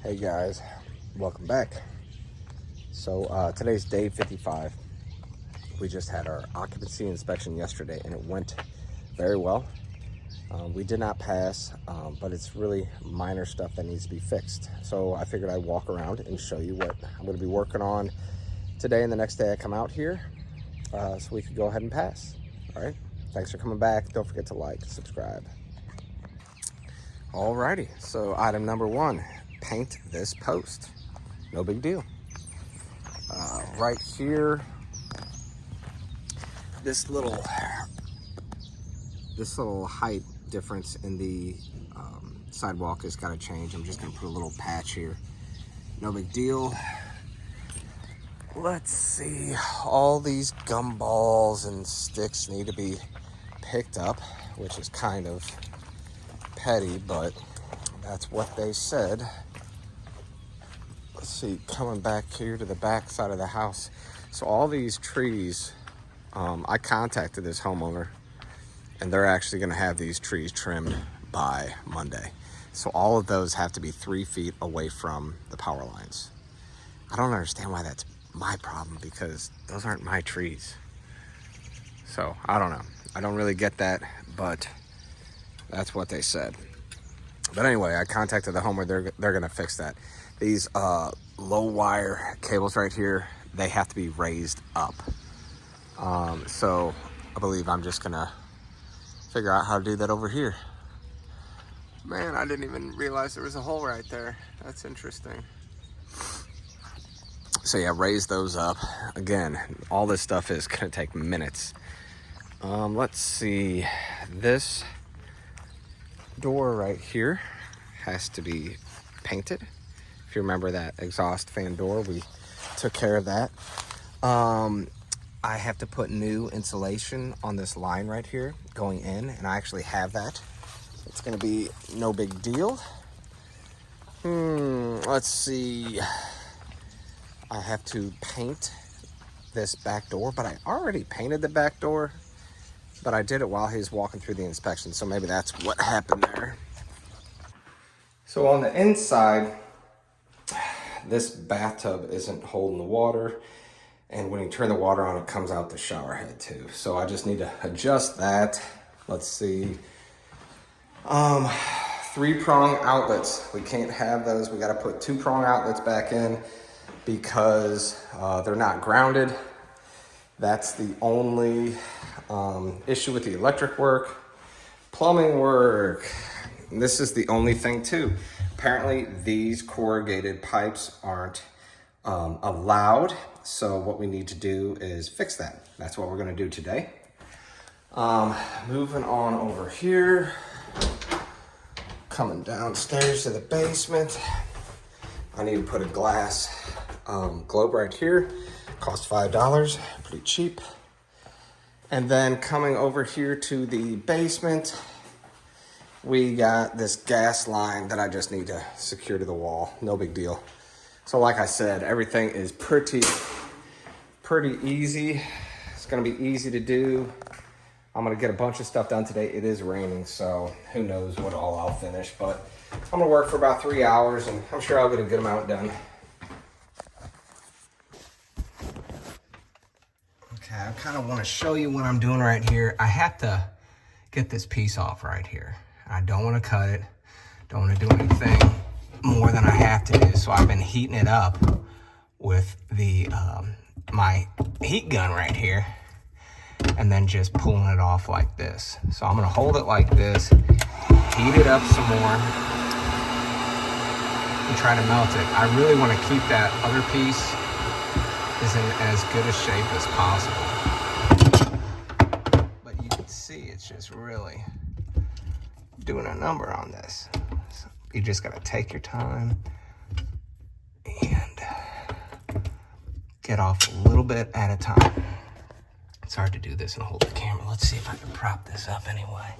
Hey guys, welcome back. So today's day 55. We just had our occupancy inspection yesterday and it went very well. We did not pass, but it's really minor stuff that needs to be fixed. So I figured I'd walk around and show you what I'm going to be working on today and the next day I come out here, so we could go ahead and pass. All right, thanks for coming back. Don't forget to like, subscribe. Alrighty, so item number one. Paint this post. No big deal. Right here, this little height difference in the sidewalk has got to change. I'm just gonna put a little patch here. No big deal. Let's see. All these gumballs and sticks need to be picked up, which is kind of petty, but that's what they said. Let's see, coming back here to the back side of the house. So all these trees, I contacted this homeowner and they're actually gonna have these trees trimmed by Monday. So all of those have to be 3 feet away from the power lines. I don't understand why that's my problem because those aren't my trees. So I don't know. I don't really get that, but that's what they said. But anyway, I contacted the homeowner, they're gonna fix that. These low wire cables right here, they have to be raised up. So I believe I'm just gonna figure out how to do that over here. Man, I didn't even realize there was a hole right there. That's interesting. So yeah, raise those up. Again, all this stuff is gonna take minutes. Let's see, this door right here has to be painted. If you remember that exhaust fan door, we took care of that. I have to put new insulation on this line right here going in, and I actually have that. It's gonna be no big deal. Let's see. I have to paint this back door, but I already painted the back door, but I did it while he was walking through the inspection, so maybe that's what happened there. So on the inside, this bathtub isn't holding the water, and when you turn the water on, it comes out the shower head too. So I just need to adjust that. Let's see. 3-prong outlets. We can't have those. We got to put 2-prong outlets back in because they're not grounded. That's the only issue with the electric work. Plumbing work. This is the only thing too. Apparently these corrugated pipes aren't allowed. So what we need to do is fix that. That's what we're gonna do today. Moving on over here, coming downstairs to the basement. I need to put a glass globe right here. Cost $5, pretty cheap. And then coming over here to the basement, we got this gas line that I just need to secure to the wall. No big deal. So like I said, everything is pretty easy. It's gonna be easy to do. I'm gonna get a bunch of stuff done today. It is raining, so who knows what all I'll finish, but I'm gonna work for about 3 hours and I'm sure I'll get a good amount done. Okay, I kind of want to show you what I'm doing right here. I have to get this piece off right here. I don't want to cut it. Don't want to do anything more than I have to do. So I've been heating it up with the my heat gun right here, and then just pulling it off like this. So I'm gonna hold it like this, heat it up some more, and try to melt it. I really want to keep that other piece is in as good a shape as possible. But you can see it's just really doing a number on this. So you just gotta take your time and get off a little bit at a time. It's hard to do this and hold the camera. Let's see if I can prop this up anyway.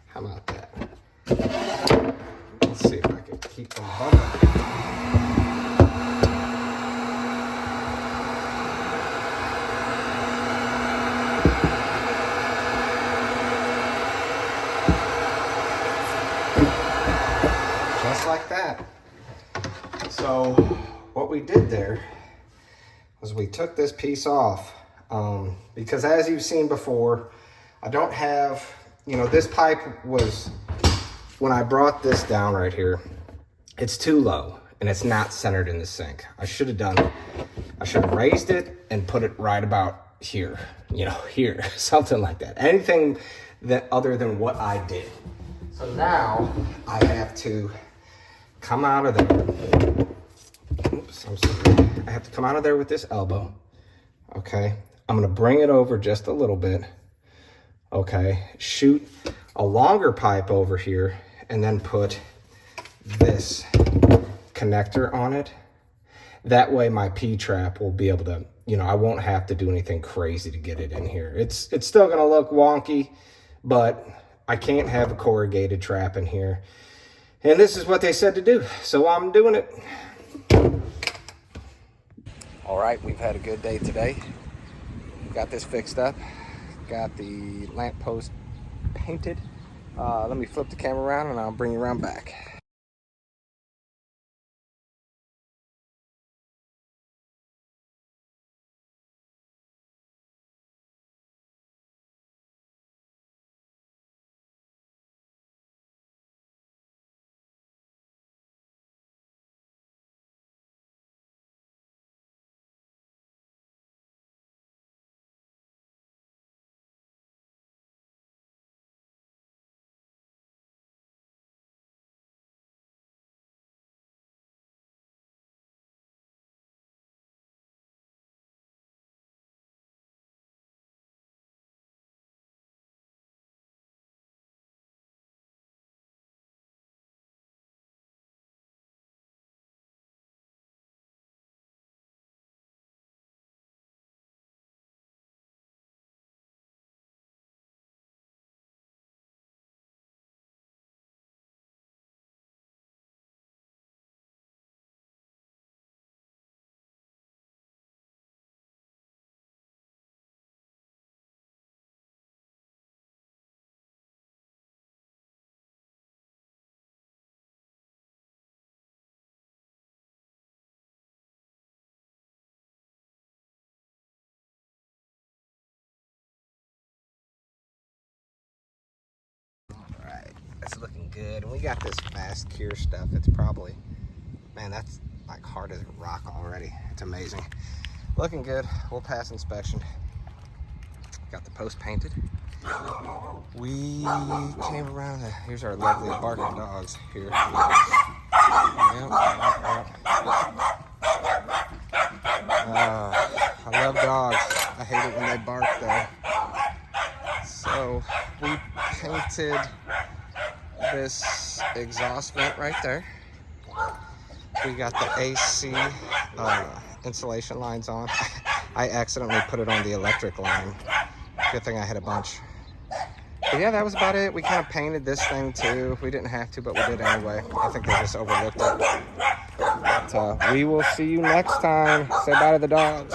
How about that? Let's see if I can keep them bumping. like that. So what we did there was we took this piece off because as you've seen before, I don't have, you know, this pipe was, when I brought this down right here, it's too low and it's not centered in the sink. I should have raised it and put it right about here, you know, here, something like that. Anything that other than what I did. So now I have to come out of there. Oops, I'm sorry. I have to come out of there with this elbow. Okay. I'm going to bring it over just a little bit. Okay. Shoot a longer pipe over here and then put this connector on it. That way my P-trap will be able to, you know, I won't have to do anything crazy to get it in here. It's still going to look wonky, but I can't have a corrugated trap in here. And this is what they said to do, so I'm doing it. All right, we've had a good day today. Got this fixed up. Got the lamp post painted. Let me flip the camera around and I'll bring you around back. That's looking good. And we got this fast cure stuff. It's probably, man, that's like hard as a rock already. It's amazing. Looking good. We'll pass inspection. Got the post painted. We came around. Here's our lovely barking dogs here. Yep. I love dogs. I hate it when they bark though. So we painted this exhaust vent right there. We got the AC insulation lines on. I accidentally put it on the electric line. Good thing I had a bunch. But yeah, that was about it. We kind of painted this thing too. We didn't have to, but we did anyway. I think they just overlooked it. But we will see you next time. Say bye to the dogs.